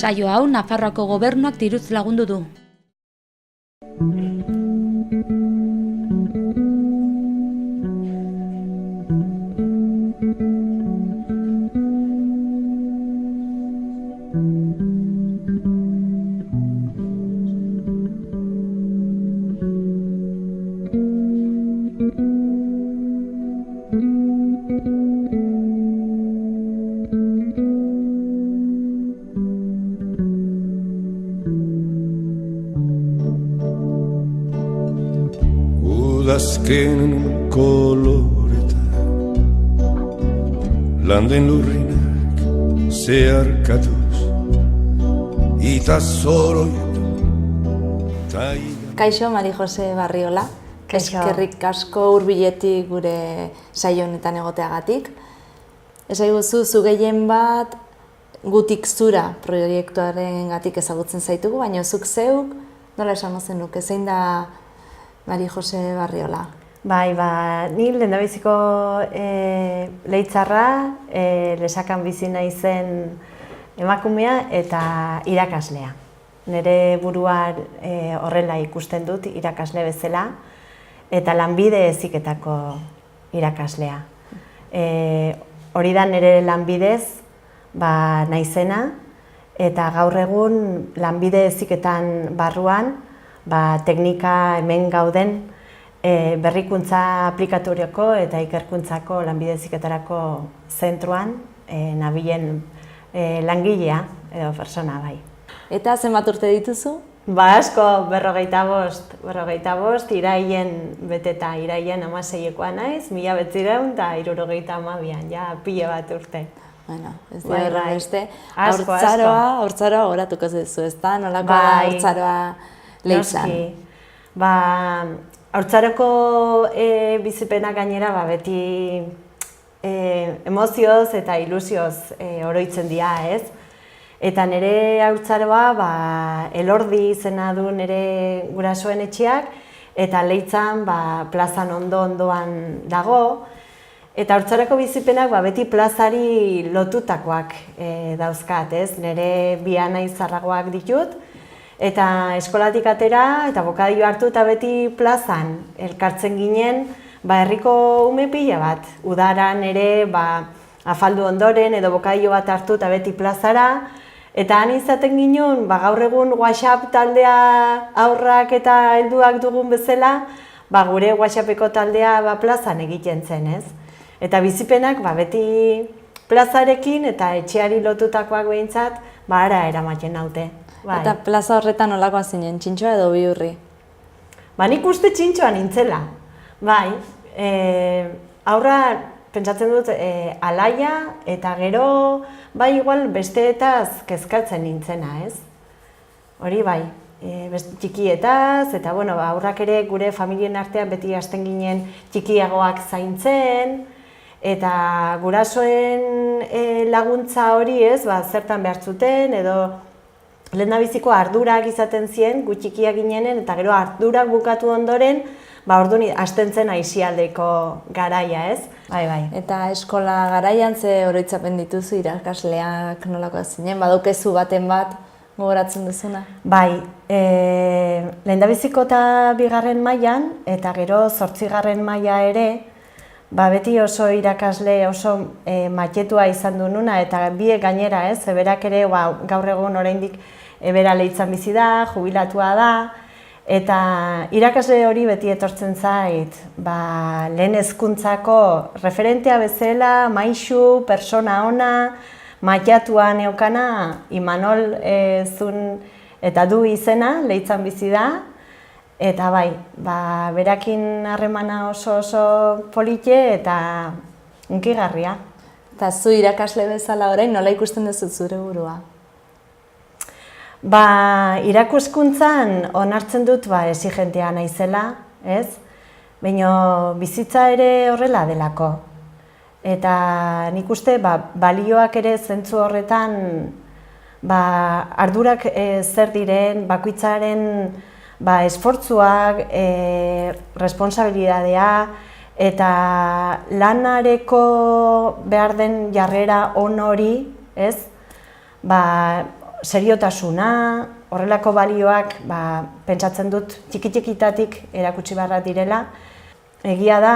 Saio hau Nafarroako gobernuak diruz lagundu du. Udazken koloreta landen lurrinak zeharkatuz ita zoroitu Kaixo, Mari Jose Barriola. Eskerrik asko hurbiletik gure saio honetan egoteagatik. Esaiguzu, zu gehien bat gutik zura proiektuarengatik ezagutzen zaitugu, baina zuk zeuk nola esango zenuke, zein da Mari Jose Barriola? Bai, ni lehendabiziko leitzarra, Lesakan bizi naizen emakumea eta irakaslea. Nire buruan horrela ikusten dut irakasle bezala eta lanbide heziketako irakaslea. Hori da nire lanbidez naizena eta gaur egun lanbide heziketan barruan teknika hemen gauden berrikuntza aplikatorioko eta ikerkuntzako lanbide heziketarako zentruan nabilen langilea edo persona bai. Eta zenbat urte dituzu? Asko, 45, iraien beteta, iraien 16koa naiz, 1972an, ja pile bat urte. Bueno, ez dira beste. Haurtzaroa goratuko zezu, ez da? Nolako haurtzaroa Leitzan? Haurtzaroko bizipena gainera beti emozioz eta ilusioz oroitzen dira, ez? Eta nire haurtzaroa Elordi izena du nire gurasoen etxeak eta Leitzan plazan ondoan dago. Eta haurtzaroko bizipenak beti plazari lotutakoak dauzkat, ez? Nire bi anai zaharragoak ditut. Eta eskolatik atera eta bokadillo hartu eta beti plazan elkartzen ginen herriko ume pila bat. Udaran ere afaldu ondoren edo bokadillo bat hartu eta beti plazara. Eta han izaten ginen gaur egun WhatsApp taldea aurrak eta helduak dugun bezala gure WhatsAppeko taldea plazan egiten zen, ez? Eta bizipenak beti plazarekin eta etxeari lotutakoak behintzat ara eramaten naute. Eta plaza horretan nolakoa zinen, txintxoa edo bihurri? Nik uste txintxoa nintzela. Aurra pentsatzen dut alaia eta gero igual besteetaz kezkatzen nintzena, ez? Hori txikietaz eta aurrak ere gure familien artean beti hasten ginen txikiagoak zaintzen eta gurasoen laguntza hori, ez, zertan behar zuten edo lehendabiziko ardurak izaten ziren, gu txikiak ginenen, eta gero ardurak bukatu ondoren, orduan hasten zen aisialdeko garaia, ez? Bai. Eta eskola garaian ze oroitzapen dituzu irakasleak nolakoa zinen, badukezu baten bat gogoratzen duzuna? Bai, lehendabiziko eta 2. mailan, eta gero 8. maila ere, beti oso irakasle oso maketua izan du nuna, eta biek gainera, ez? Berak ere gaur egun oraindik bera Leitzan bizi da, jubilatua da, eta irakasle hori beti etortzen zait, lehen hezkuntzako referentea bezala, maixu, persona ona, makiatua neukana, Imanol zun eta du izena, Leitzan bizi da, eta berakin harremana oso polite eta hunkigarria. Eta zu irakasle bezala orain nola ikusten duzu zure burua? Irakuskuntzan onartzen dut exigentea naizela, ez? Baina bizitza ere horrela delako. Eta nik uste balioak ere zentzu horretan ardurak zer diren, bakoitzaren esfortzuak, responsabilidadea eta lanareko behar den jarrera on hori, ez? seriotasuna, horrelako balioak pentsatzen dut txiki-txikitatik erakutsi beharra direla. Egia da,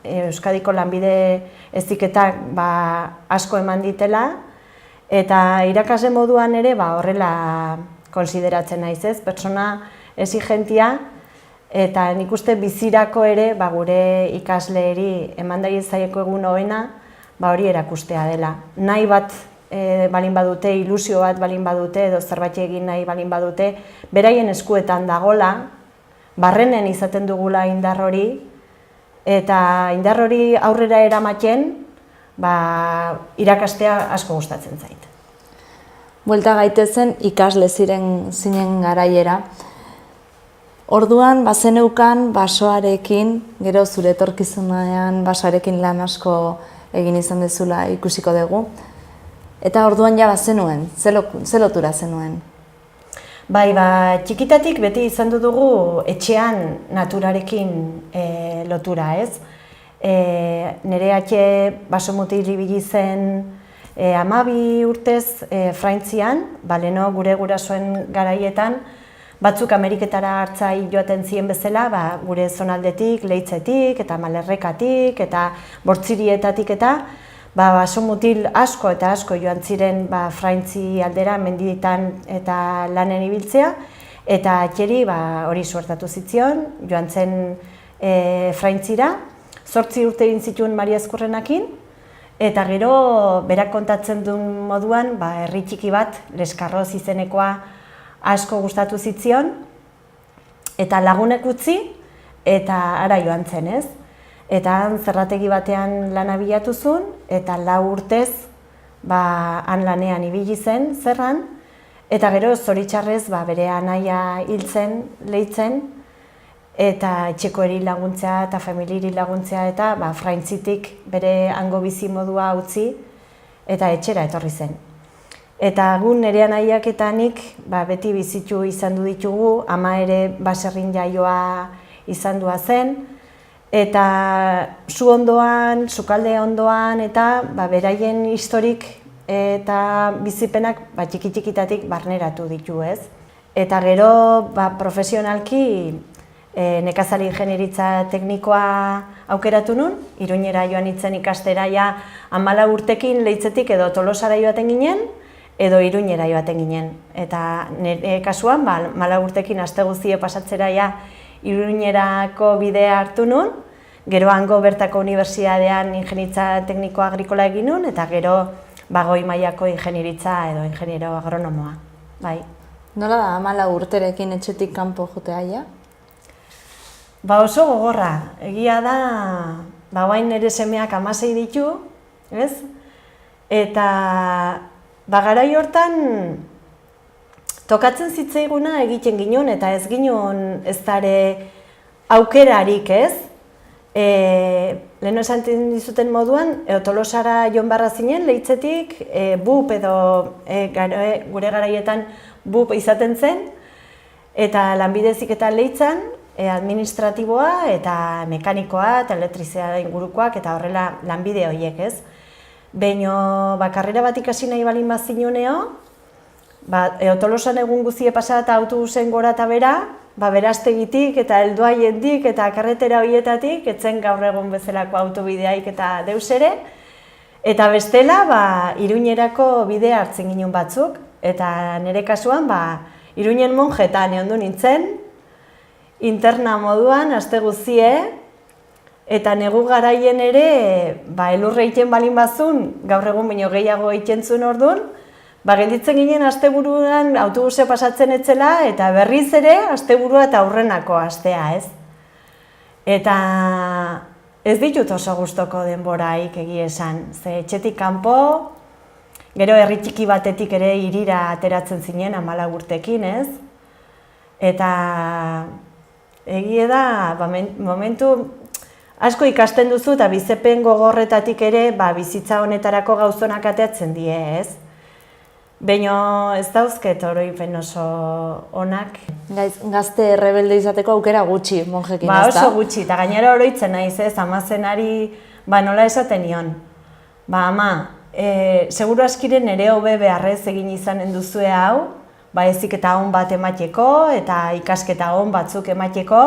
Euskadiko lanbide heziketak asko eman ditela, eta irakasle moduan ere horrela konsideratzen naiz, ez? Pertsona exigentia, eta nik uste bizirako ere gure ikasleeri eman zaieko egun hoena hori erakustea dela. Nahi bat balin badute, ilusio bat balin badute, edo zerbait egin nahi balin badute, beraien eskuetan dagola, barrenen izaten dugula indar hori, eta indar hori aurrera eramaten, irakastea asko gustatzen zait. Buelta gaitezen ikasle zinen garaiera. Orduan, bazeneukan basoarekin, gero zure etorkizunean basoarekin lan asko egin izan dezula ikusiko dugu. Eta orduan ja bazenuen, ze lotura zenuen? Bai, txikitatik beti izan dugu etxean naturarekin lotura, ez? Nire atxe basomutil ibili zen 12 urtez Frantzian, leno gure gurasoen garaietan, batzuk Ameriketara hartzai joaten ziren bezala, gure zonaldetik, Leitzetik, eta Malerrekatik, eta Bortzirietatik eta basomutil asko eta asko joan ziren Frantzi aldera, mendietan eta lanen ibiltzea, eta atxeri hori suertatu zitzion, joan zen Frantzira, 8 urte egin zituen Maria Ezkurrenakin, eta gero berak kontatzen duen moduan, herri txiki bat, Leskarroz izenekoa asko gustatu zitzion, eta lagunek utzi, eta ara joan zen, ez? Eta han zerrategi batean lana bilatu zuen, eta 4 urtez han lanean ibili zen, zerran, eta gero zoritxarrez bere anaia hil zen, Leitzen, eta etxekoeri laguntzea eta familiari laguntzea eta Frantzitik bere hango bizi modua utzi eta etxera etorri zen. Eta gun nire anaiak eta nik beti bizitu izan du ditugu, ama ere baserrin jaioa izan dua zen, eta zu ondoan, sukalde ondoan eta beraien historik eta bizipenak txiki-txikitatik barneratu ditu, ez? Eta gero profesionalki nekazari ingenieritza teknikoa aukeratu nun, Iruñera joan nintzen ikastera 14 urtekin Leitzetik edo Tolosara joaten ginen, edo Iruñera joaten ginen. Eta nire kasuan, 14 urtekin aste guztie pasatzera Iruñerako bidea hartu nun, gero hango bertako unibertsitatean ingenietza tekniko agrikola egin nun, eta gero goi mailako ingenieritza edo ingeniero agronomoa. Bai. Nola da 14 urterekin etxetik kanpo jotea ja? Oso gogorra, egia da, bain nire semeak 16 ditu, ez? Eta garai hortan tokatzen zitzaiguna egiten ginen, eta ez ginen ez dare aukerarik, ez? Leheno esan dizuten moduan, Tolosara joan barra zinen, Leitzetik, BUP edo gure garaietan BUP izaten zen, eta lanbide heziketa Leitzan, administratiboa eta mekanikoa eta elektrizia ingurukoak eta horrela lanbide horiek, ez? Baina karrera bat ikasi nahi balin bazinuneo, Tolosan egun guzie pasa eta autobusen gora eta bera, Berastegitik eta Helduaiendik eta karretera horietatik, etzen gaur egun bezalako autobideaik eta deus ere, eta bestela Iruñerako bidea hartzen ginen batzuk, eta nire kasuan Iruñen monjetan egon du nintzen, interna moduan, aste guzie, eta negu garaien ere, elurre egiten balin bazun, gaur egun baino gehiago egiten zuen orduan, gelditzen ginen asteburuan autobusea pasatzen etzela, eta berriz ere asteburua eta aurrenako astea, ez? Eta ez ditut oso gustoko denboraik egia esan, ze etxetik kanpo, gero herri txiki batetik ere hirira ateratzen zinen 14 urtekin, ez? Eta egie da, momentu asko ikasten duzu eta bizipen gogorretatik ere bizitza honetarako gauzonak ateatzen die, ez? Baina ez dauzket oroipen oso onak. Gazte rebelde izateko aukera gutxi monjekin, ez da? Oso gutxi, eta gainera oroitzen naiz, ez? Ama zenari nola esaten nion. Ama, seguru askiren nire hobe beharrez egin izanen duzue hau, heziketa on bat emateko eta ikasketa on batzuk emateko,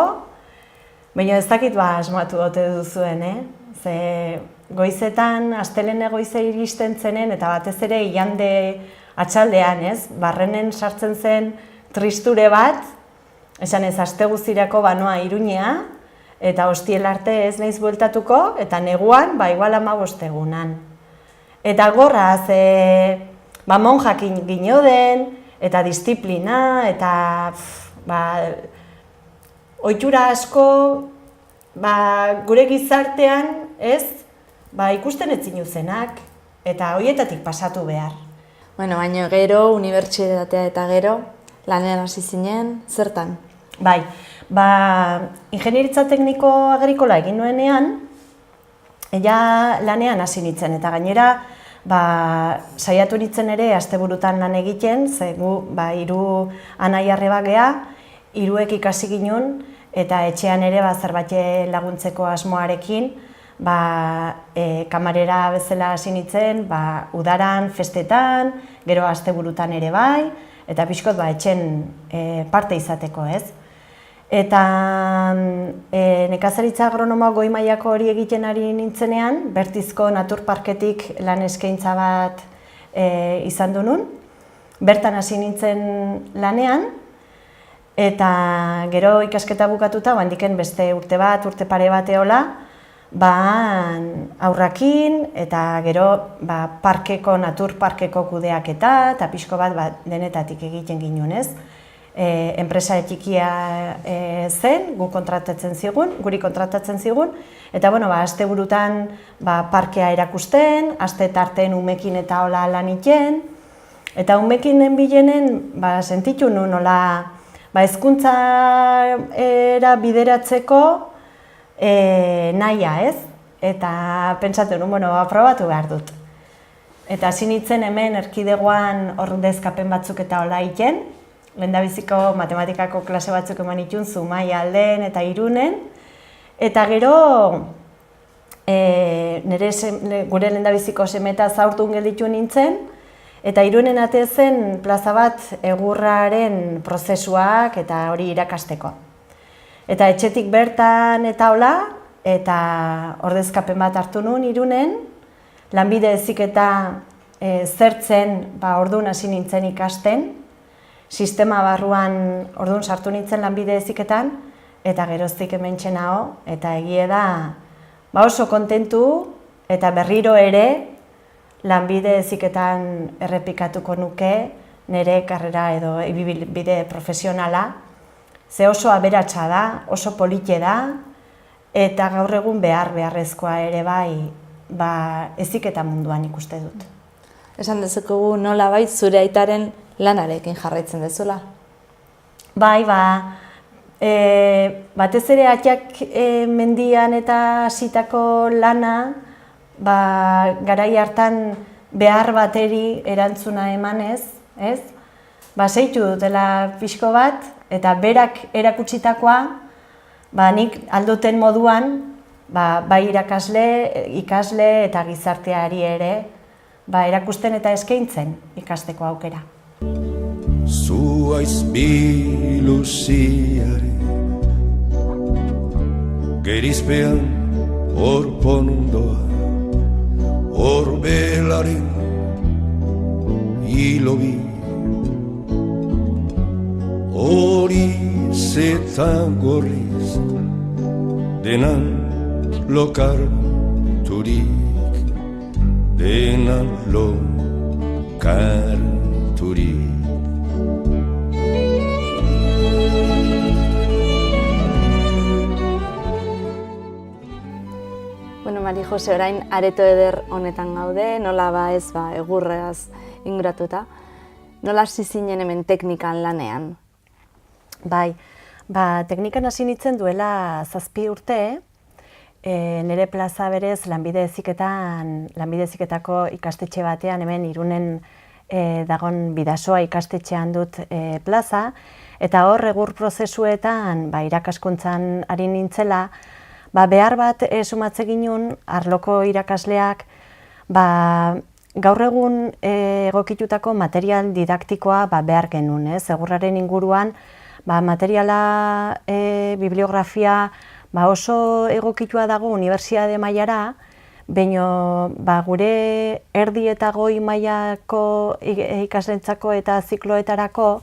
baina ez dakit asmatu ote duzuen, Ze goizetan, astelehen goize iristen zenen eta batez ere igande atxaldean, barrenen sartzen zen tristure bat, esan ez aste guztirako banoa Iruñea, eta ostiel arte ez naiz bueltatuko, eta neguan, igual 15 egunan. Eta gorraz, monjak ginoden, eta disiplina, eta ohitura asko gure gizartean ikusten ez zinuzenak, eta horietatik pasatu behar. Baina gero, unibertsitatea eta gero, lanean hasi zinen, zertan? Ingenieritza tekniko agrikola egin nuenean, lanean hasi nintzen, eta gainera, saiatu nintzen ere asteburutan lan egiten, ze gu, 3 anai-arreba gea, 3ek ikasi ginen, eta etxean ere zerbait laguntzeko asmoarekin, kamarera bezala hasi nintzen, udaran, festetan, gero asteburutan ere eta pixkot etxen parte izateko, Eta nekazaritza agronomoa goi mailako hori egiten ari nintzenean, Bertizko naturparketik lan eskaintza bat izan du nun. Bertan hasi nintzen lanean, eta gero ikasketa bukatuta, handiken beste urte pare bat eola, aurrakin, eta gero naturparkeko kudeaketa, eta pixko bat denetatik egiten ginen, enpresa txikia zen, guri kontratatzen zigun, eta asteburutan parkea erakusten, aste tarten umekin eta hola lan iten, eta umekinen bilenen sentitu nun hola hezkuntza era bideratzeko nahia, eta pentsatu nun, aprobatu behar dut. Eta hasi nintzen hemen erkidegoan ordezkapen batzuk eta hola iten, lehendabiziko matematikako klase batzuk eman itun, Zumaia alden eta Irunen, eta gero gure lehendabiziko semeta zaurtun gelditu nintzen, eta Irunen ate zen plaza bat egurraren prozesuak eta hori irakasteko. Eta etxetik bertan eta hola, eta ordezkapen bat hartu nuen Irunen, lanbide heziketa zertzen orduan hasi nintzen ikasten, sistema barruan orduan sartu nintzen lanbide heziketan, eta geroztik hementxe nago, eta egie da oso kontentu eta berriro ere lanbide heziketan errepikatuko nuke nire karrera edo bide profesionala, ze oso aberatsa da, oso polite da, eta gaur egun beharrezkoa ere heziketa munduan ikuste dut. Esan dezuko nola zure aitaren lanarekin jarraitzen dezula? Batez ere atiak mendian eta hasitako lana, garai hartan behar bateri erantzuna emanez, zeitu dutela pixko bat, eta berak erakutsitakoa, nik alduten moduan, bai ikasle eta gizarteari ere, erakusten eta eskaintzen ikasteko aukera. Zu aiz biluziare gerizpean orpondoa orbelaren hilobi hori zetan gorriz denan lokarturik denan lokarturik. Mari Jose, orain areto eder honetan gaude, nola egurreaz inguratuta. Nola hasi zinen hemen teknikan lanean? Teknikan hasi nintzen duela 7 urte, nire plaza berez lanbide heziketako ikastetxe batean, hemen Irunen dagon Bidasoa ikastetxean dut plaza, eta hor egur prozesuetan irakaskuntzan ari nintzela, behar bat sumatze ginen arloko irakasleak gaur egun egokitutako material didaktikoa behar genuen, egurraren inguruan materiala, bibliografia oso egokitua dago unibertsitate mailara, baina gure erdi eta goi mailako ikaslentzako eta zikloetarako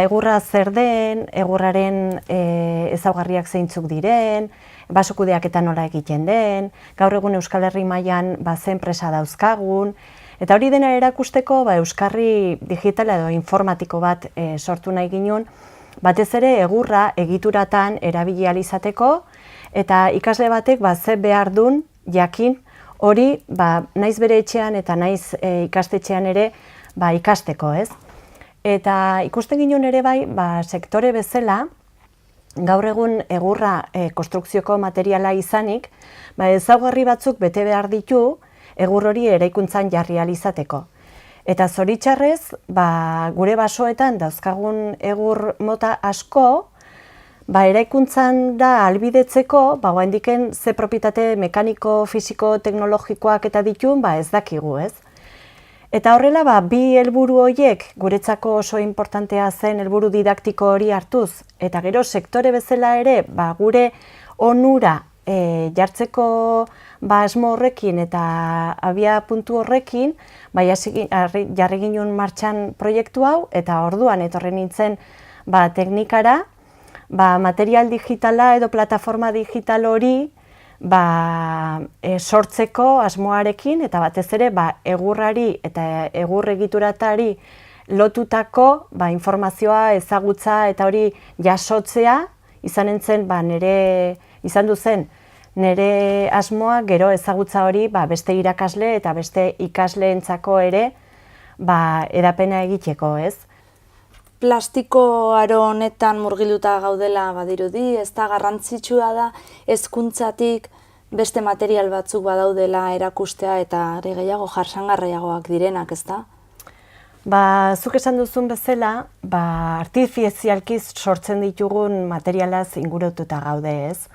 egurra zer den, egurraren ezaugarriak zeintzuk diren, basokudeaketa nola egiten den, gaur egun Euskal Herri mailan ze enpresa dauzkagun, eta hori dena erakusteko euskarri digitala edo informatiko bat sortu nahi ginen, batez ere egurra egituratan erabili ahal izateko, eta ikasle batek ze behar duen jakin hori naiz bere etxean eta naiz ikastetxean ere ikasteko, ez? Eta ikusten ginen ere sektore bezala, gaur egun egurra konstrukzioko materiala izanik, ezaugarri batzuk bete behar ditu egur hori eraikuntzan jarri ahal izateko. Eta zoritxarrez, gure basoetan dauzkagun egur mota asko, eraikuntzan da albidetzeko, oraindiken ze propietate mekaniko, fisiko, teknologikoak eta ditun, ez dakigu, ez? Eta horrela, bi helburu horiek guretzako oso importantea zen helburu didaktiko hori hartuz, eta gero sektore bezala ere, gure onura jartzeko asmo horrekin eta abia puntu horrekin, jarri ginen martxan proiektu hau, eta orduan etorri nintzen teknikara, material digitala edo plataforma digital hori sortzeko asmoarekin, eta batez ere egurrari eta egur egituratari lotutako informazioa, ezagutza eta hori jasotzea izan du zen nire asmoa gero ezagutza hori beste irakasle eta beste ikasleentzako ere edapena egiteko, ez? Plastiko aro honetan murgiluta gaudela badirudi, ez da garrantzitsua da hezkuntzatik beste material batzuk badaudela erakustea eta are gehiago jasangarriagoak direnak, ez da? Zuk esan duzun bezala, artifizialki sortzen ditugun materialaz ingurututa gaude, ez?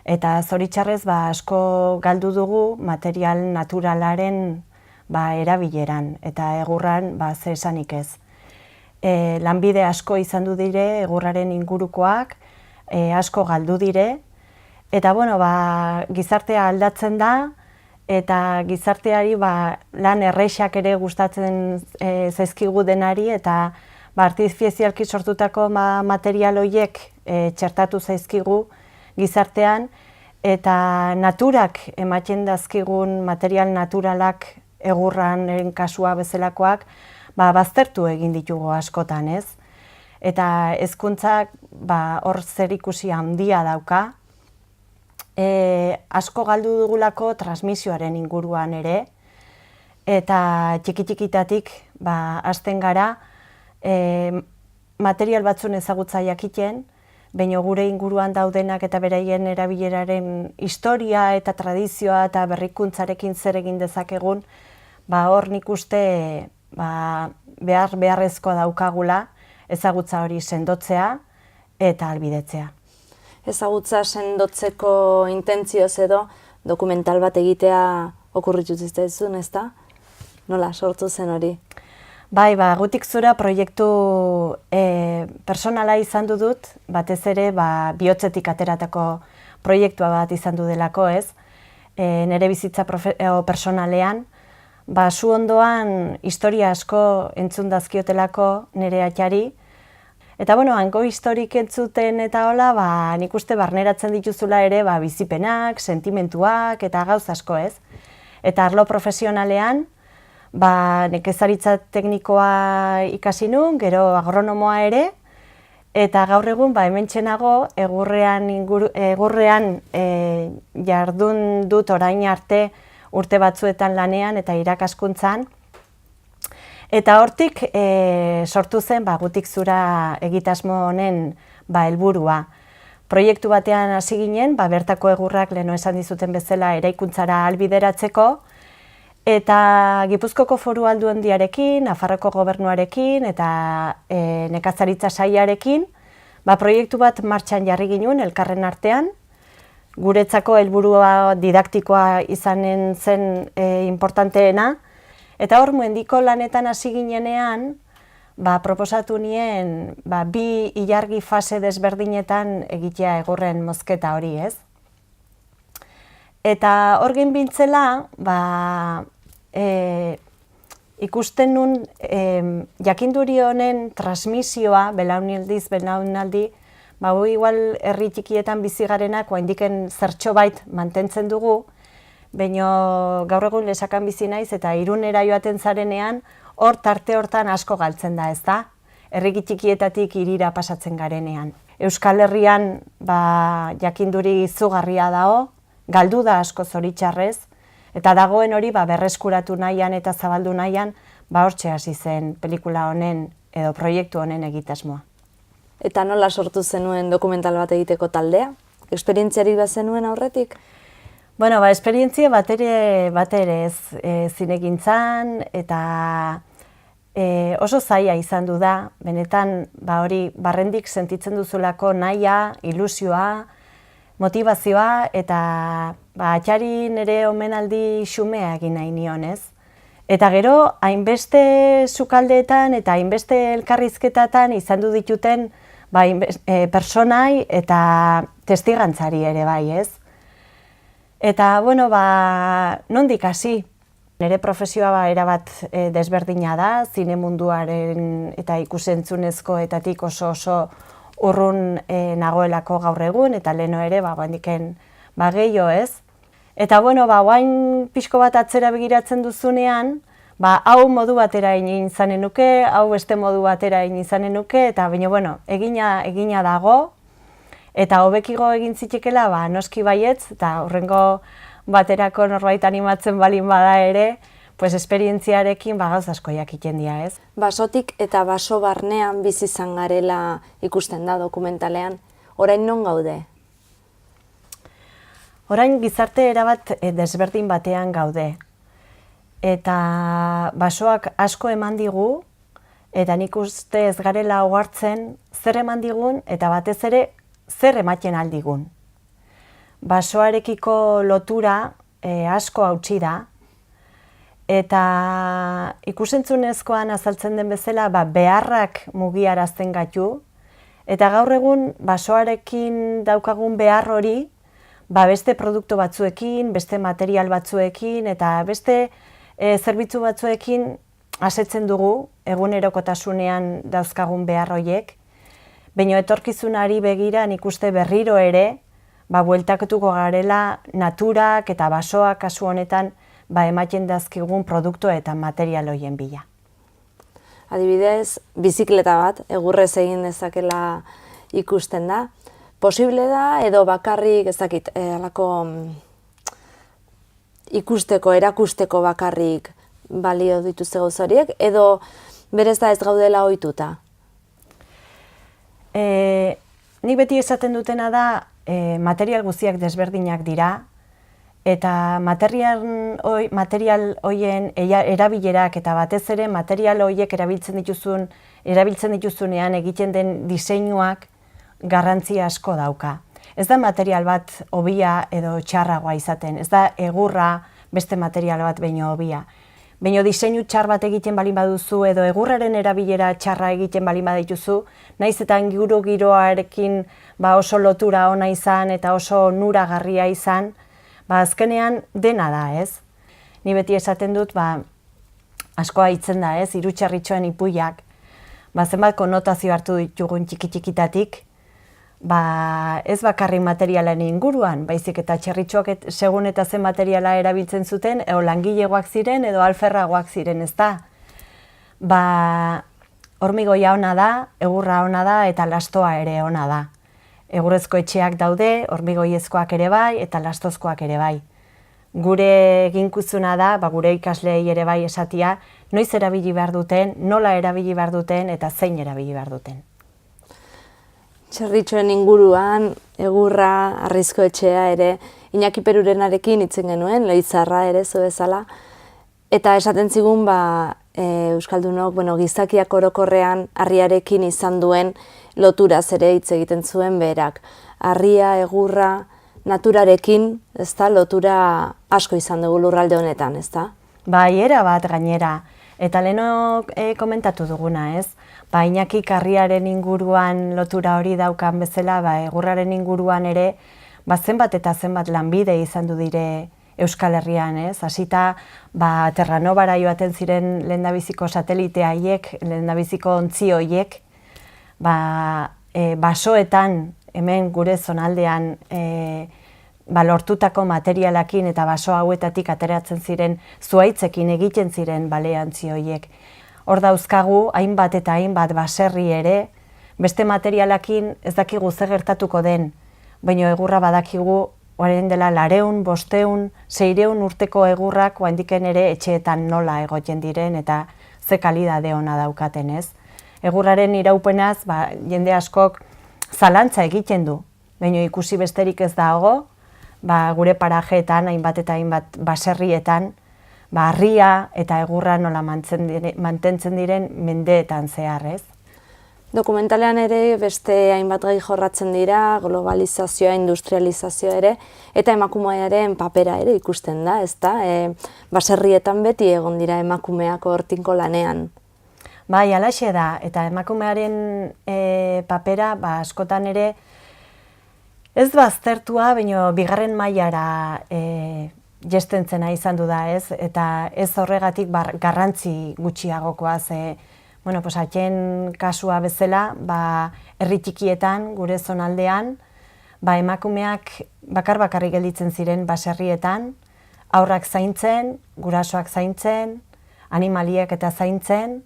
Eta zoritxarrez asko galdu dugu material naturalaren erabileran eta egurran ze esanik ez. Lanbide asko izan du dire egurraren ingurukoak, asko galdu dire, eta gizartea aldatzen da, eta gizarteari lan erreixak ere gustatzen zaizkigu denari, eta artifizialki sortutako material horiek txertatu zaizkigu gizartean, eta naturak ematen dazkigun material naturalak egurraren kasua bezalakoak, baztertu egin ditugu askotan, ez? Eta hezkuntzak hor zerikusi handia dauka, asko galdu dugulako transmisioaren inguruan ere, eta txiki-txikitatik hasten gara material batzun ezagutza jakiten, baina gure inguruan daudenak eta beraien erabileraren historia eta tradizioa eta berrikuntzarekin zer egin dezakegun, hor nik uste beharrezkoa daukagula ezagutza hori sendotzea eta albidetzea. Ezagutza sendotzeko intentzioz edo dokumental bat egitea okurritu zitzaizun, ez da? Nola, sortu zen hori? Gutik zura proiektu personala izan dut, batez ere bihotzetik ateratako proiektua bat izan du delako, ez? Nere bizitza personalean, zu ondoan historia asko entzun dazkiotelako nere atxari, eta hango historik entzuten eta hola, nik uste barneratzen dituzula ere bizipenak, sentimentuak eta gauz asko, ez? Eta arlo profesionalean, nekazaritza teknikoa ikasi nun, gero agronomoa ere, eta gaur egun hementxenago egurrean jardun dut orain arte urte batzuetan lanean eta irakaskuntzan. Eta hortik sortu zen gutik zura egitasmo honen helburua. Proiektu batean hasi ginen, bertako egurrak leheno esan dizuten bezala eraikuntzara albideratzeko, eta Gipuzkoko Foru Aldundiarekin, Nafarroko Gobernuarekin eta nekazaritza sailarekin proiektu bat martxan jarri ginen elkarren artean. Guretzako helburua didaktikoa izanen zen importanteena, Eta hor mendiko lanetan hasi ginenean, proposatu nien bi ilargi fase desberdinetan egitea egurren mozketa hori, ez? Eta hor ginbintzela, ikusten nun jakinduri honen transmisioa, belaunaldiz belaunaldi, igual herri txikietan bizi garenak oraindiken zertxobait mantentzen dugu, baina gaur egun Lesakan bizi naiz eta Irunera joaten zarenean, hor tarte hortan asko galtzen da, ez da? Herri txikietatik hirira pasatzen garenean. Euskal Herrian jakinduri izugarria dago, galdu da asko zoritxarrez, eta dagoen hori berreskuratu nahian eta zabaldu nahian, hortxe hasi zen pelikula honen edo proiektu honen egitasmoa. Eta nola sortu zenuen dokumental bat egiteko taldea? Esperientziarik bat zenuen aurretik? Bueno, esperientzia bat ere ez zinegintzan, eta oso zaila izan du da, benetan hori barrendik sentitzen duzulako nahia, ilusioa, motivazioa, eta atxari nire omenaldi xumea egin nahi nion, ez? Eta gero, hainbeste sukaldeetan eta hainbeste elkarrizketatan izan du dituten personai eta testigantzari ere bai, ez? Eta, bueno, nondik hasi? Nire profesioa erabat desberdina da, zine munduaren eta ikusentzunezkoetatik oso urrun nagoelako gaur egun, eta leheno ere, handiken gehiago, ez? Eta, bueno, guain pixko bat atzera begiratzen duzunean, hau modu batera egin izanen nuke, hau beste modu batera egin izanen nuke, eta, bueno, egina dago, eta hobekigo egin zitekela, noski baietz, eta horrengo baterako norbait animatzen balin bada ere, esperientziarekin gauz asko jakiten dira, ez? Basotik eta baso barnean bizi izan garela ikusten da dokumentalean. Orain non gaude? Orain gizarte erabat desberdin batean gaude. Eta basoak asko eman digu, eta nik uste ez garela ohartzen zer eman digun, eta batez ere zer ematen aldigun. Basoarekiko lotura asko hautsi da, eta ikusentzunezkoan azaltzen den bezala beharrak mugiarazten gaitu, eta gaur egun basoarekin daukagun behar hori beste produktu batzuekin, beste material batzuekin eta beste zerbitzu batzuekin asetzen dugu egunerokotasunean dauzkagun behar horiek, baina etorkizunari begira nik uste berriro ere bueltakatuko garela naturak eta basoak kasu honetan ematen dazkigun produktu eta material horien bila. Adibidez, bizikleta bat, egurrez egin dezakela ikusten da. Posible da edo bakarrik, ez dakit, ikusteko, erakusteko bakarrik balio dituzte gauza horiek, edo berez da ez gaudela ohituta? Nik beti esaten dutena da material guztiak desberdinak dira, eta material horien erabilerak eta batez ere material horiek erabiltzen dituzunean egiten den diseinuak garrantzia asko dauka. Ez da material bat hobia edo txarragoa izaten, ez da egurra beste material bat baino hobia. Baina diseinu txar bat egiten balin baduzu edo egurraren erabilera txarra egiten balin badituzu, naiz eta giroarekin oso lotura ona izan eta oso nuragarria izan, azkenean dena da, ez? Ni beti esaten dut, askoa hitzen da, ez? Irutxarritxoen ipuiak, zenbat konotazio hartu ditugun txiki-txikitatik, ez bakarri materialen inguruan, baizik eta txerritxoak segun eta zen materiala erabiltzen zuten, langilegoak ziren edo alferragoak ziren, ez da? Hormigoia ona da, egurra ona da eta lastoa ere ona da. Egurrezko etxeak daude, hormigoiezkoak ere bai eta lastozkoak ere bai. Gure eginkizuna da, gure ikasleei ere bai esatia, noiz erabili behar duten, nola erabili behar duten eta zein erabili behar duten. Txerritxoen inguruan, egurra, harrizko etxea ere, Iñaki Perurenarekin hitzen genuen, Leizarra ere zu bezala, eta esaten zigun Euskaldunok gizakiak orokorrean harriarekin izan duen loturaz ere hitz egiten zuen berak. Harria, egurra, naturarekin, ezta, lotura asko izan dugu lurralde honetan, ezta? Bai, erabat gainera. Eta leheno komentatu duguna, ez? Ba, Iñaki Karriaren inguruan lotura hori daukan bezala, ba, egurraren inguruan ere, ba, zenbat eta zenbat lanbide izan du dire Euskal Herrian, ez? Hasita, ba, Terranobara joaten ziren lehendabiziko satelite haiek, lehendabiziko ontzi horiek, ba, basoetan, hemen gure zonaldean, ba, lortutako materialakin eta baso hauetatik ateratzen ziren zuaitzekin egiten ziren baleantzi horiek. Hor dauzkagu, hainbat eta hainbat baserri ere, beste materialakin ez dakigu zer gertatuko den, baina egurra badakigu, orain dela 200, 500, 600 urteko egurrak oandiken ere etxeetan nola egoten diren eta ze kalidade ona daukaten, ez? Egurraren iraupenaz, ba, jende askok zalantza egiten du, baina ikusi besterik ez dago, ba, gure parajeetan, hainbat eta hainbat baserrietan, ba, harria eta egurra nola mantentzen diren mendeetan zehar, ez? Dokumentalean ere beste hainbat gai jorratzen dira, globalizazioa, industrializazioa ere, eta emakumearen papera ere ikusten da, ezta? Baserrietan beti egon dira emakumeak hortinko lanean. Bai, halaxe da, eta emakumearen papera, ba, askotan ere, ez baztertua, baina bigarren mailara jestentzena izan du da, ez? Eta ez horregatik garrantzi gutxiagokoa, bueno, pues atxen kasua bezala, ba, herri txikietan, gure zonaldean, ba, emakumeak bakarrik gelditzen ziren baserrietan, haurrak zaintzen, gurasoak zaintzen, animaliak eta zaintzen,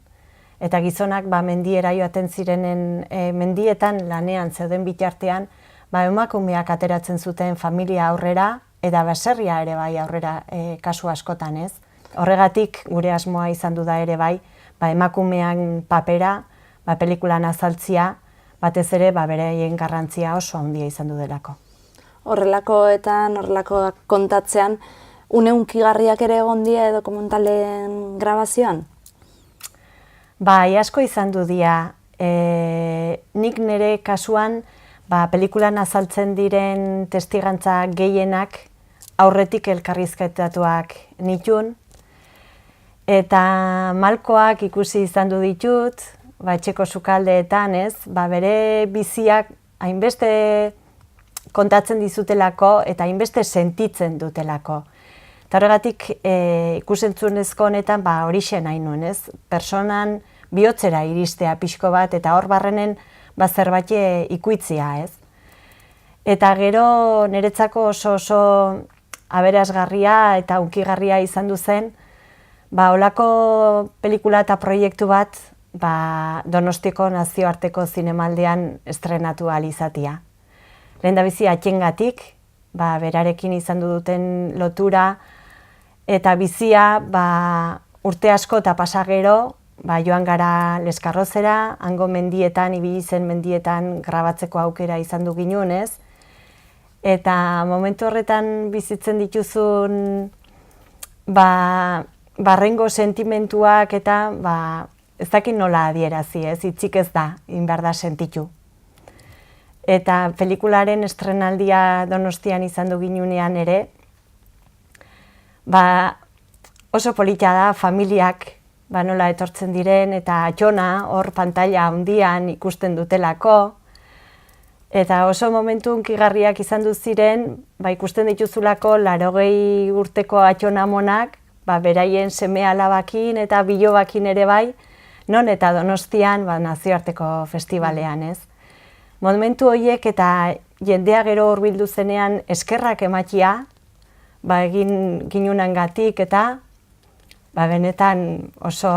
eta gizonak ba, mendiera joaten zirenen mendietan lanean zeuden bitartean, ba, emakumeak ateratzen zuten familia aurrera, eta baserria ere bai aurrera kasu askotan, ez? Horregatik gure asmoa izan du da ere bai, ba, emakumean papera, ba, pelikulan azaltzia, batez ere ba, bereien garrantzia oso handia izan du delako. Horrelakoetan, horrelakoak kontatzean, une hunkigarriak ere egon dira dokumentalen grabazioan? Bai, asko izan du dia. Nik nire kasuan, ba, pelikulan azaltzen diren testigantza gehienak aurretik elkarrizketatuak nitun, eta malkoak ikusi izan du ditut, ba, etxeko sukaldeetan, ez, ba, bere biziak hainbeste kontatzen dizutelako eta hainbeste sentitzen dutelako. Eta horregatik ikusentzunezko honetan ba, horixe nahi nuen, ez, personan bihotzera iristea pixko bat eta hor barrenen ba, zerbait ikuitzia, ez. Eta gero niretzako oso aberasgarria eta hunkigarria izan du zen, ba, holako pelikula eta proiektu bat ba, Donostiako nazioarteko zinemaldian estrenatu ahal izatea. Lehendabizi atxengatik, ba, berarekin izan duten lotura, eta bizia ba, urte asko eta pasa gero, ba, joan gara Leskarrozera, hango mendietan, ibili zen mendietan grabatzeko aukera izan du ginuen, ez? Eta momentu horretan bizitzen dituzun ba, barrengo sentimentuak eta ba, ez dakit nola adierazi, ez? Hitzik ez da, inbar da sentitu. Eta pelikularen estrenaldia Donostian izan du ginunean ere, ba, oso polita da familiak ba, nola etortzen diren eta atxona hor pantalla handian ikusten dutelako. Eta oso momentu hunkigarriak izan du ziren, ba, ikusten dituzulako 80 urteko atxonamonak, ba, beraien seme alabakin eta bilobakin ere bai, non eta Donostian ba, nazioarteko festivalean, ez. Momentu horiek eta jendea gero hurbildu zenean eskerrak ematia, ba, egin ginunangatik eta ba, benetan oso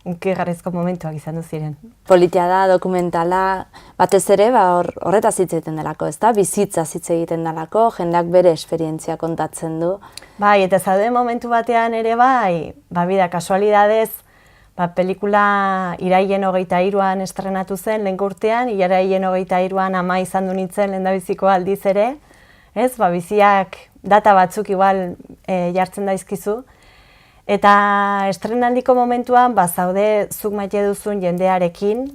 hunkigarrizko momentuak izan du ziren. Politia da, dokumentala, batez ere ba, horretaz hitz egiten delako, ezta? Bizitza hitz egiten delako, jendeak bere esperientzia kontatzen du. Bai, eta zaude momentu batean ere bai, ba, bida, kasualidadez, ba, pelikula iraien 23an estrenatu zen, lehenko urtean, iraien 23an ama izan du nintzen lehendabiziko aldiz ere, ez, ba, biziak data batzuk igual jartzen daizkizu, eta estrenaldiko momentuan, ba, zaude zuk maite duzun jendearekin,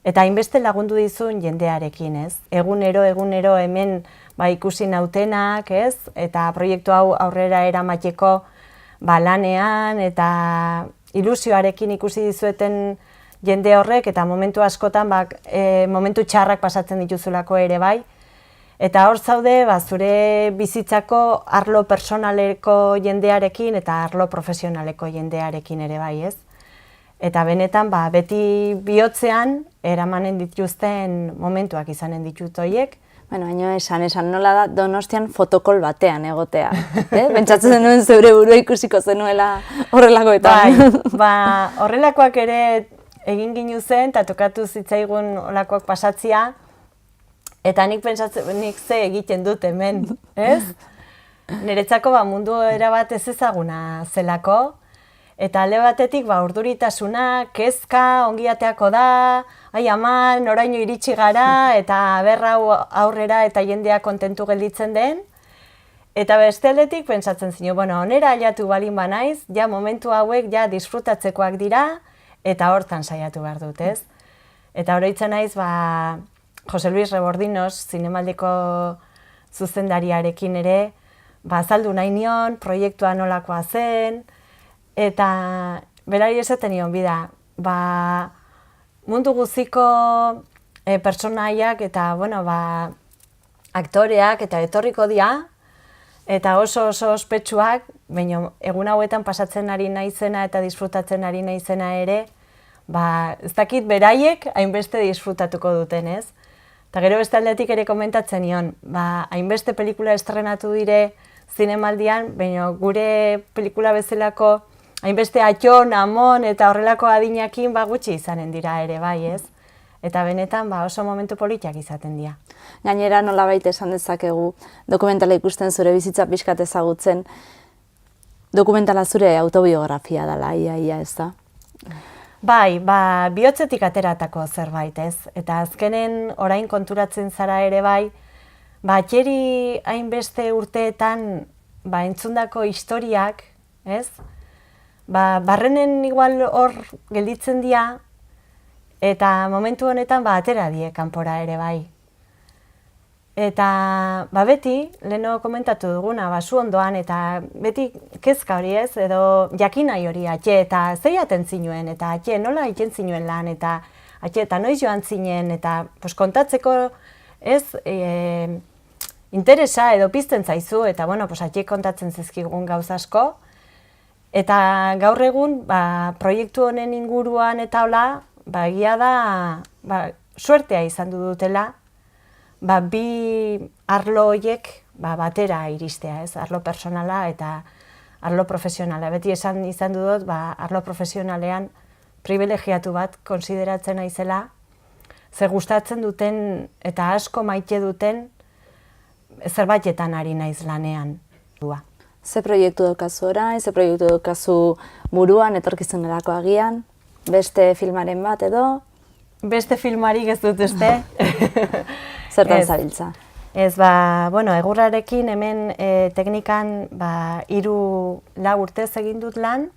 eta hainbeste lagundu dizun jendearekin, ez? Egunero hemen ba, ikusi nautenak, ez? Eta proiektu hau aurrera eramateko lanean eta ilusioarekin ikusi dizueten jende horrek eta momentu askotan momentu txarrak pasatzen dituzulako ere bai. Eta hor zaude zure bizitzako arlo personaleko jendearekin eta arlo profesionaleko jendearekin ere bai, ez? Eta benetan beti bihotzean eramanen dituzten momentuak izanen ditut horiek. Bueno, baina esan nola da Donostian fotokol batean egotea. Pentsatzen zenuen zeure burua ikusiko zenuela horrelakoetan. Horrelakoak ere egin ginu zen, eta tokatu zitzaigun olakoak pasatzia, eta nik pentsatzen nik ze egiten dut hemen, ez? Niretzako mundu erabat ez ezaguna zelako, eta alde batetik urduritasuna, kezka, ongiateako da, ai ama, noraino iritsi gara, eta berra aurrera eta jendea kontentu gelditzen den. Eta beste aldetik pentsatzen zinu, onera aliatu balin banaiz, ja momentu hauek ja disfrutatzekoak dira, eta hortan saiatu behar dut, ez? Eta oroitzen naiz, Jose Luis Rebordinos, zinemaldiko zuzendariarekin ere, azaldu nahi nion, proiektua nolakoa zen, eta berari esaten nion bida, mundu guziko pertsonaiak eta, aktoreak eta etorriko dira, eta oso ospetsuak, baina egun hauetan pasatzen ari naizena eta disfrutatzen ari naizena ere, ez dakit beraiek hainbeste disfrutatuko duten, ez? Eta gero beste aldetik ere komentatzen nion, hainbeste pelikula estrenatu dire zinemaldian, baina gure pelikula bezalako hainbeste atxon, amon eta horrelako adinakin gutxi izanen dira ere, bai, ez? Eta benetan oso momentu politiak izaten dira. Gainera nolabait esan dezakegu, dokumentala ikusten zure bizitza pixkat ezagutzen, dokumentala zure autobiografia dela, ia ez da? Bai, bihotzetik ateratako zerbait, ez? Eta azkenen orain konturatzen zara ere bai, atxeri hainbeste urteetan entzundako historiak, ez? Barrenen igual hor gelditzen dira, eta momentu honetan atera die kanpora ere bai. Eta beti, leheno komentatu duguna, zu ondoan, eta beti kezka hori ez, edo jakinai hori atxe, eta zei aten zinuen, eta atxe nola egiten zinuen lan, eta atxe eta noiz joan zinen, eta kontatzeko ez, interesa edo pizten zaizu, eta atxe kontatzen zizkigun gauz asko, eta gaur egun, proiektu honen inguruan eta hola, egia da, suertea izan dutela, bi arlo horiek batera iristea, ez? Arlo personala eta arlo profesionala. Beti izan dut, arlo profesionalean privilegiatu bat konsideratzen naizela, ze gustatzen duten eta asko maite duten zerbaitetan ari naiz lanean. Ze proiektu daukazu orain, ze proiektu daukazu buruan, etorkizunerako agian, beste filmaren bat edo? Beste filmarik ez dut uste. Zertan zabiltza? Ez, egurrarekin hemen teknikan 3-4 urtez egin dut lan.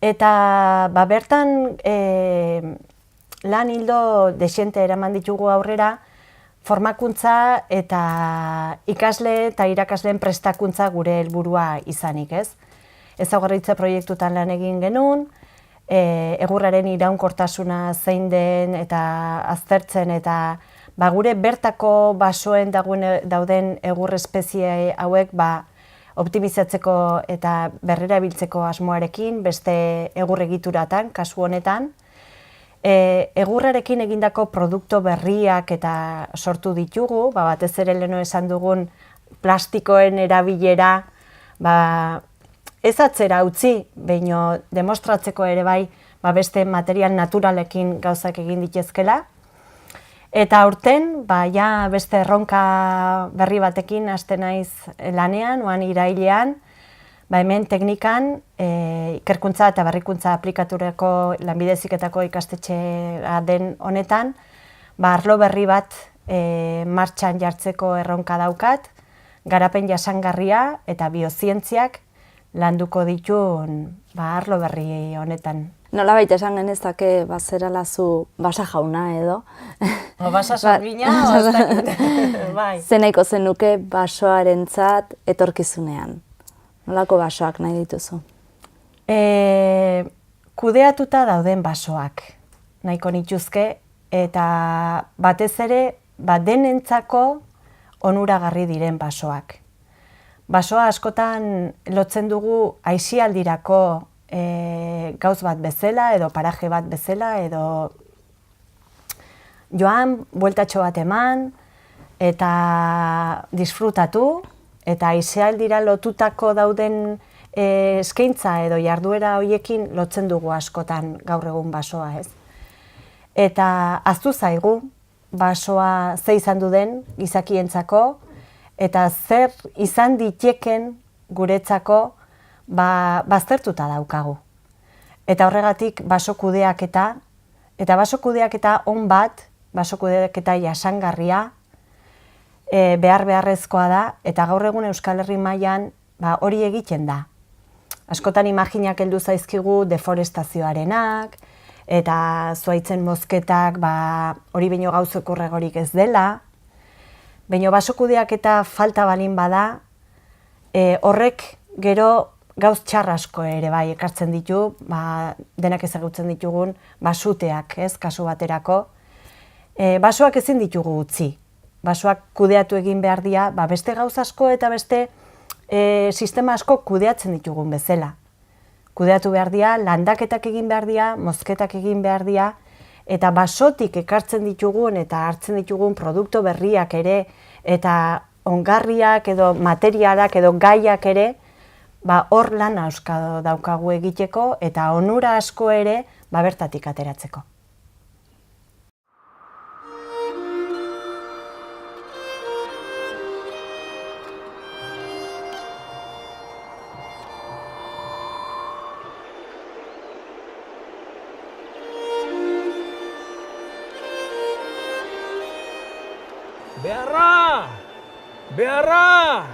Eta bertan lan hildo desiente eraman ditugu aurrera, formakuntza eta ikasle eta irakasleen prestakuntza gure helburua izanik, ez? Ezaugarritze proiektutan lan egin genuen, egurraren iraunkortasuna zein den eta aztertzen eta gure bertako basoen dauden egur espezie hauek optimizatzeko eta berrerabiltzeko asmoarekin, beste egur egituratan, kasu honetan. Egurrarekin egindako produktu berriak eta sortu ditugu, batez ere leheno esan dugun plastikoen erabilera, ez atzera utzi, baino demostratzeko ere bai, beste material naturalekin gauzak egin ditezkela. Eta aurten, beste erronka berri batekin hasten naiz lanean, oan irailean, hemen teknikan, ikerkuntza eta berrikuntza aplikatureko Lanbide Heziketako ikastetxea den honetan, arlo berri bat martxan jartzeko erronka daukat, garapen jasangarria eta biozientziak landuko ditun arlo berri honetan. Nola baita esan genezake bazerala zu basa jauna edo? Basa sorgina, bai. Zenaiko zenuke basoarentzat etorkizunean? Nolako basoak nahi dituzu? Kudeatuta dauden basoak nahiko nituzke, eta batez ere denentzako onuragarri diren basoak. Basoa askotan lotzen dugu aisialdirako gauz bat bezala, edo paraje bat bezala, edo joan, bueltatxo bat eman, eta disfrutatu, eta aisialdira lotutako dauden eskaintza edo jarduera horiekin lotzen dugu askotan gaur egun basoa, ez? Eta ahaztu zaigu basoa ze izan duen gizakientzako, eta zer izan diteken guretzako baztertuta daukagu. Eta horregatik baso kudeaketa, eta baso kudeaketa on bat, baso kudeaketa jasangarria, beharrezkoa da, eta gaur egun Euskal Herri mailan hori egiten da. Askotan imaginak heldu zaizkigu deforestazioarenak, eta zuhaitzen mozketak hori baino gauza okurregorik ez dela, baina baso kudeaketa falta balin bada, horrek gero gauz txar asko ere bai ekartzen ditu, denak ezagutzen ditugun basuteak, ez, kasu baterako. Basoak ezin ditugu utzi, basoak kudeatu egin behar dira, beste gauz asko eta beste sistema asko kudeatzen ditugun bezala. Kudeatu behar dira, landaketak egin behar dira, mozketak egin behar dira, eta basotik ekartzen ditugun eta hartzen ditugun produktu berriak ere, eta ongarriak edo materialak edo gaiak ere, hor lan auska daukagu egiteko eta onura asko ere bertatik ateratzeko. Beharra! Beharra!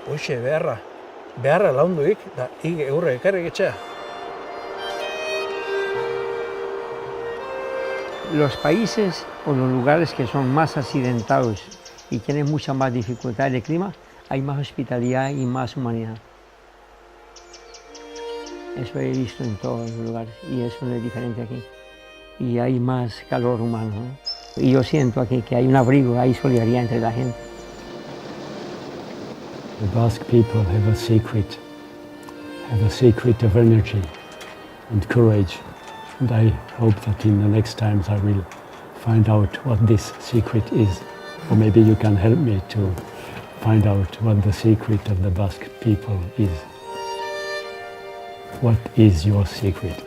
Hoxe, beharra. Beharra launduik, da eurre ekarrik etxea. Los países o los lugares que son más accidentados y tienen mucha más dificultad de clima, hay más hospitalidad y más humanidad. Eso he visto en todos los lugares y eso no es diferente aquí. Y hay más calor humano, ¿no? Y yo siento aquí que hay un abrigo, hay solidaridad entre la gente. The Basque people have a secret of energy and courage. And I hope that in the next times I will find out what this secret is. Or maybe you can help me to find out what the secret of the Basque people is. What is your secret?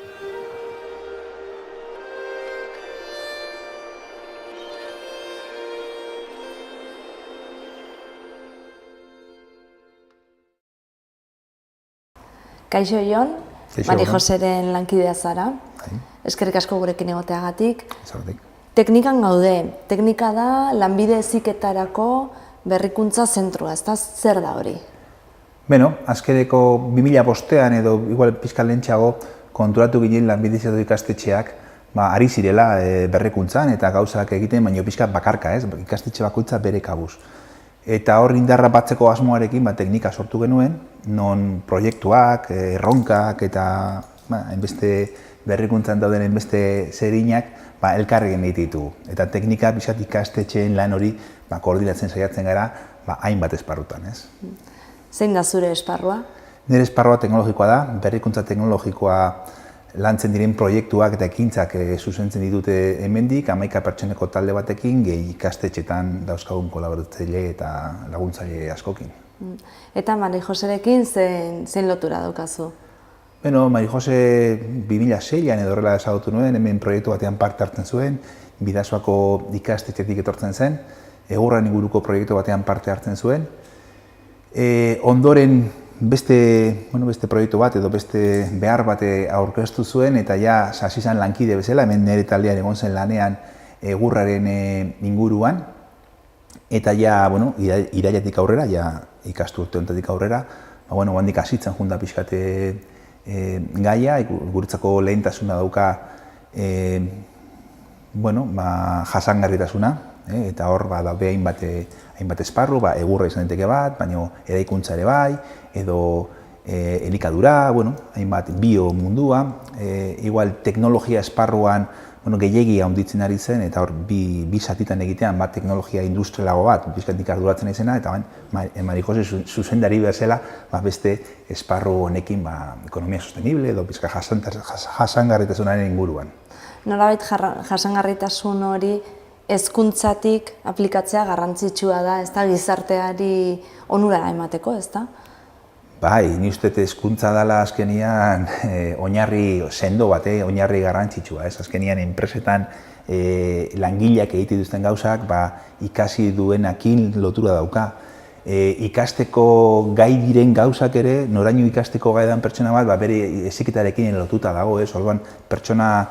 Kaixo Jon, Kaixo, Mari Jon. Joseren lankidea zara. Bai. Eskerrik asko gurekin egoteagatik. Zaudik. Teknikan gaude. Teknika da lanbide heziketarako berrikuntza zentrua, ezta zer da hori? Beno, azkeneko 2005ean edo igual pixka lehentxeago konturatu ginen lanbide heziketako ikastetxeak ari zirela berrikuntzan eta gauzak egiten, baina pixka bakarka, ez? Ikastetxe bakoitza bere kabuz. Eta hor indarra batzeko asmoarekin teknika sortu genuen, non proiektuak, erronkak eta hainbeste berrikuntzan dauden hainbeste zerinak elkarrekin egiten ditugu. Eta teknika pixkat ikastetxeen lan hori koordinatzen saiatzen gara hainbat esparrutan, ez? Zein da zure esparrua? Nire esparrua teknologikoa da, berrikuntza teknologikoa lantzen diren proiektuak eta ekintzak zuzentzen ditute hemendik, 11 pertsoneko talde batekin, gehi ikastetxetan dauzkagun kolaboratzaile eta laguntzaile askokin. Eta Mari Joserekin zein lotura daukazu? Beno, Mari Jose 2006an edo horrela ezagutu nuen, hemen proiektu batean parte hartzen zuen, Bidasoako ikastetxetik etortzen zen, Egurran inguruko proiektu batean parte hartzen zuen. Ondoren beste proiektu bat edo beste behar bat aurkeztu zuen eta ja hasi zen lankide bezala, hemen nire taldean egon zen lanean Egurraren inguruan. Eta ja, irailetik aurrera, ja ikasturte honetatik aurrera, handik hasitzen junda pixkate gaia, guretzako lehentasuna dauka jasangarritasuna, eta hor daude hainbat esparru, egurra izan daiteke bat, baina eraikuntza ere bai, edo elikadura, hainbat bio mundua, igual teknologia esparruan gehiegi handitzen ari zen, eta hor bi satitan egitean, bat teknologia industrialago bat, pixkatik arduratzen izena, eta Mari Jose zuzendari bezala beste esparru honekin ekonomia sostenible edo pixka jasangarritasunaren inguruan. Nolabait jasangarritasun hori hezkuntzatik aplikatzea garrantzitsua da, ez da, gizarteari onura emateko, ez da? Bai, ni uste hezkuntza dela azkenian oinarri sendo bat, oinarri garrantzitsua, ez? Azkenian enpresetan langileak egiten dituzten gauzak ikasi duenakin lotura dauka. Ikasteko gai diren gauzak ere, noraino ikasteko gai dan pertsona bat, bere heziketarekin lotuta dago, ez? Orduan, pertsona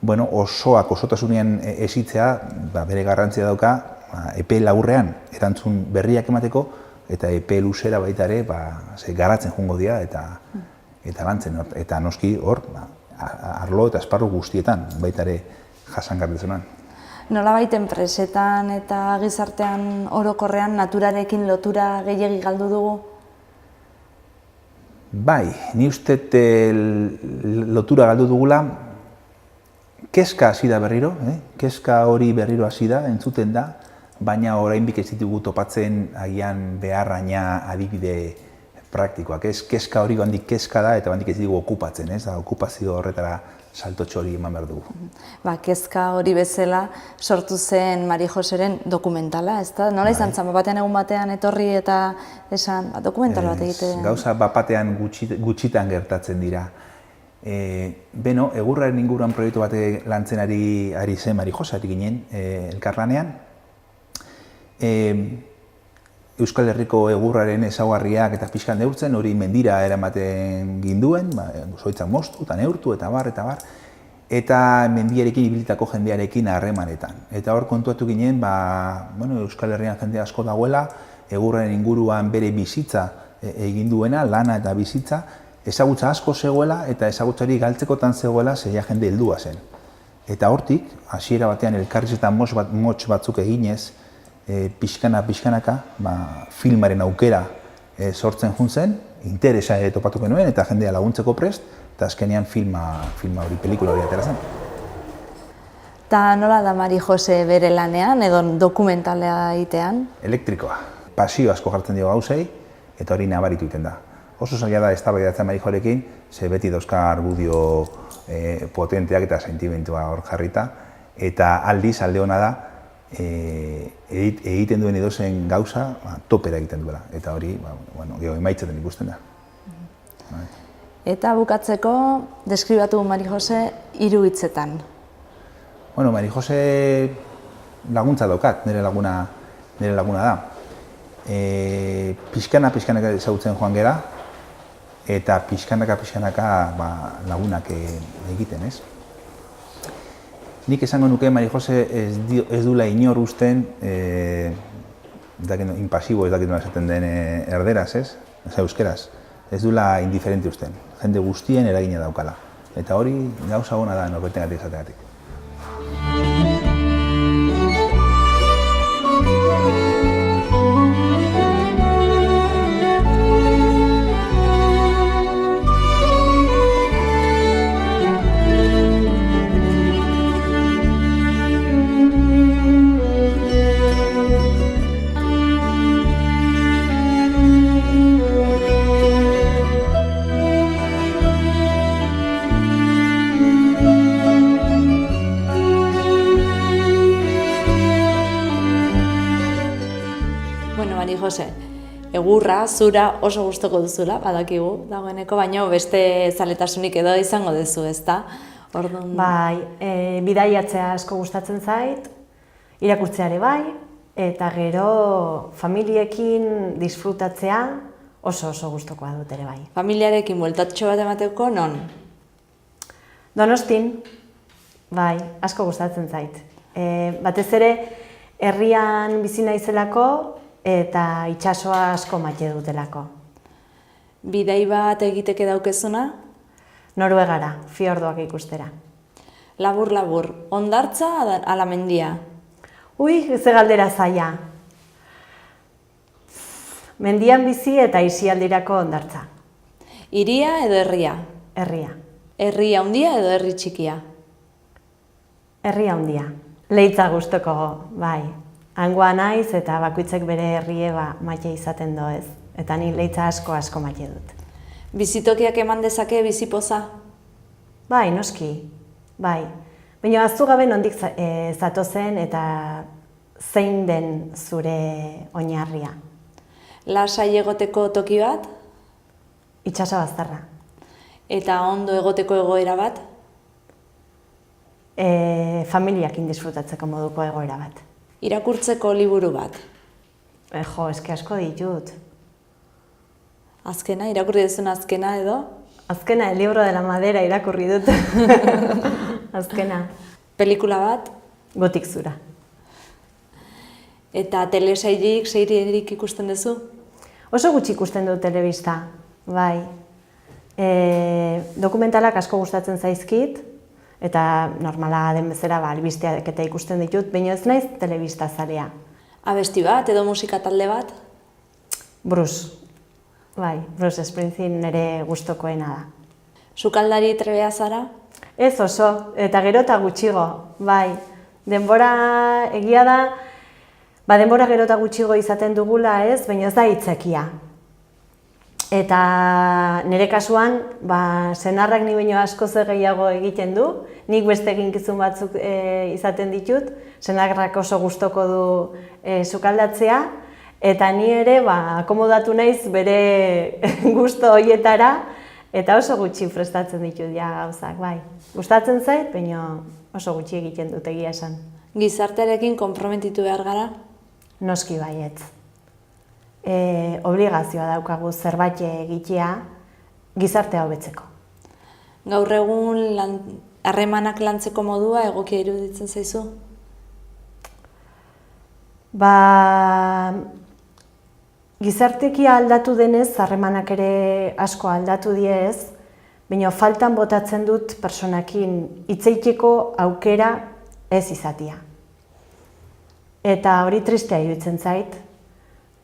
osotasunean hezitzea, bere garrantzia dauka, epe laburrean erantzun berriak emateko, eta epe luzera baita ere garatzen joango dira eta lantzen. Eta noski hor, arlo eta esparru guztietan baita ere jasangarritasunean. Nolabait enpresetan eta gizartean orokorrean naturarekin lotura gehiegi galdu dugu? Bai, ni uste lotura galdu dugula, kezka hasi da berriro, kezka hori berriro hasi da, entzuten da, baina oraindik ez ditugu topatzen agian beharraina adibide praktikoak. Kezka hori handik kezka da eta handik ez ditugu okupatzen, okupazio horretara saltotxo hori eman behar dugu. Kezka hori bezala sortu zen Mari Joseren dokumentala, ez da? Nola izan zen, batean egun batean etorri eta esan dokumental bat egiten? Gauza batean gutxitan gertatzen dira. Egurraren inguruan proiektu bat lantzen ari zen Mari Jose, ari ginen elkarlanean. Euskal Herriko egurraren ezaugarriak eta pixkan neurtzen, hori mendira eramaten ginduen, zoitzak moztu eta neurtu eta bar, eta mendiarekin ibilitako jendearekin harremanetan. Eta hor kontuatu ginen, Euskal Herrian jende asko dagoela, egurraren inguruan bere bizitza egin duena, lana eta bizitza, ezagutza asko zegoela eta ezagutzari galtzekotan zegoela zeia jende heldua zen. Eta hortik, hasiera batean elkarrizketan motz batzuk eginez, pixkanaka filmaren aukera sortzen jun zen, interesa topatu genuen eta jendea laguntzeko prest, eta azkenean filma hori, pelikula hori atera zen. Eta nola da Mari Jose bere lanean edo dokumentalea egitean? Elektrikoa. Pasio asko jartzen dio gauzei eta hori nabaritu egiten da. Oso zaila da eztabaidatzen Mari Jorekin, ze beti dauzka argudio potenteak eta sentimentua hor jarrita, eta aldiz alde hona da, egiten duen edozen gauza topera egiten duela, eta hori geho emaitzaten ikusten da. Eta bukatzeko, deskribatu Mari Jose 3 hitzetan. Mari Jose laguntza daukat, nire laguna da. Pixkanaka ezagutzen joan gera, eta pixkanaka lagunak egiten, ez? Nik esango nuke Mari Jose ez duela inor usten, impasibo ez dakit nola esaten den erderaz, ez? Euskeraz. Ez duela indiferente usten. Jende guztien eragina daukala. Eta hori gauza ona da norbertengatik izateagatik. Mari Jose, egurra, zura oso gustoko duzula, badakigu dagoeneko, baina beste zaletasunik edo izango duzu, ezta? Bai, bidaiatzea asko gustatzen zait, irakurtzeare bai, eta gero familiekin disfrutatzea oso gustokoa dut ere bai. Familiarekin bueltatxo bat emateko, non? Donostin, bai, asko gustatzen zait. Batez ere, herrian bizi naizelako, eta itsasoa asko maite dutelako. Bidai bat egiteke daukezuna? Noruegara, fiordoak ikustera. Labur, hondartza ala mendia? Ze galdera zaila. Mendian bizi eta aisialdirako hondartza. Hiria edo herria? Herria. Herri handia edo herri txikia? Herri handia. Leitza gustoko, bai. Hangoa naiz eta bakoitzek bere herrie maite izaten doez. Eta ni Leitza asko maite dut. Bizitokiak eman dezake bizipoza? Bai, noski. Bai. Baina ahaztu gabe nondik zatozen eta zein den zure oinarria. Lasai egoteko toki bat? Itsaso bazterra. Eta ondo egoteko egoera bat? Familiakin disfrutatzeko moduko egoera bat. Irakurtzeko liburu bat? Eske asko ditut. Azkena, irakurri duzun azkena edo? Azkena, El libro de la madera irakurri dut. Azkena. Pelikula bat? Gotik zura. Eta telesailik, seirierik ikusten duzu? Oso gutxi ikusten dut telebista, bai. Dokumentalak asko gustatzen zaizkit, eta normala den bezala albisteak eta ikusten ditut, baina ez naiz telebista zalea. Abesti bat edo musika talde bat? Bruce. Bai, Bruce Springsteen nire gustokoena da. Sukaldari trebea zara? Ez oso, eta gero eta gutxigo, bai. Denbora egia da, denbora gero eta gutxigo izaten dugula ez, baina ez da hitzekia. Eta nire kasuan, senarrak ni baino askoz gehiago egiten du, nik beste eginkizun batzuk izaten ditut, senarrak oso gustoko du sukaldatzea, eta ni ere akomodatu naiz bere gusto horietara, eta oso gutxi prestatzen ditut gauzak, bai. Gustatzen zait, baina oso gutxi egiten dut egia esan. Gizartearekin konprometitu behar gara? Noski baietz. Obligazioa daukagu zerbait egitea gizartea hobetzeko. Gaur egun harremanak lantzeko modua egokia iruditzen zaizu? Gizartekia aldatu denez, harremanak ere asko aldatu diez, baina faltan botatzen dut personakin hitz egiteko aukera ez izatea. Eta hori tristea iruditzen zait,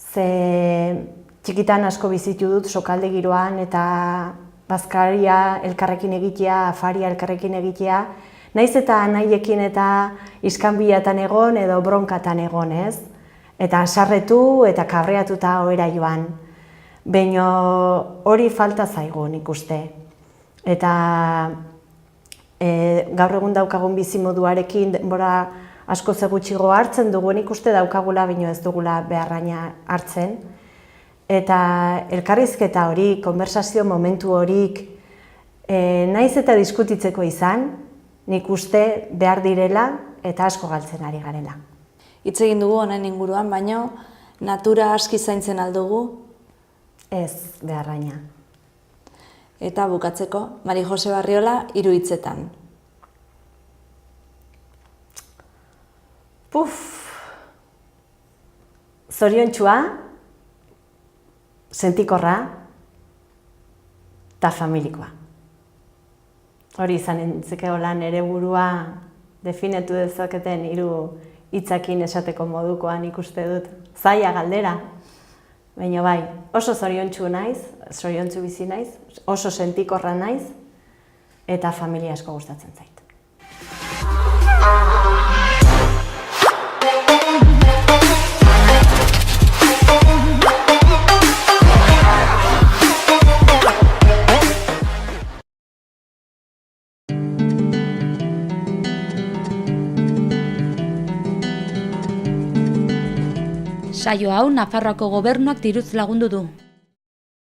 ze txikitan asko bizitu dut sokalde giroan eta bazkaria elkarrekin egitea, afaria elkarrekin egitea, naiz eta nahiekin eta iskanbilatan egon edo bronkatan egon, ez? Eta sarretu eta kabreatuta ohera joan. Baina hori falta zaigu nik uste. Eta gaur egun daukagun bizimoduarekin denbora asko gutxiago hartzen dugu, nik uste daukagula, baina ez dugula beharraina hartzen. Eta elkarrizketa hori, konversazio momentu horik, naiz eta diskutitzeko izan, nik uste behar direla eta asko galtzen ari garela. Hitz egin dugu honen inguruan, baina natura aski zaintzen aldugu? Ez beharraina. Eta bukatzeko, Mari Jose Barriola 3 hitzetan. Zoriontsua, sentikorra eta familikoa. Hori izan entzekeola nire burua definetu dezaketen 3 hitzakin esateko modukoan ikuste dut. Zaila galdera, baina bai, oso zoriontsu naiz, zoriontsu bizi naiz, oso sentikorra naiz eta familia asko gustatzen zait. Saio hau Nafarroako Gobernuak diruz lagundu du.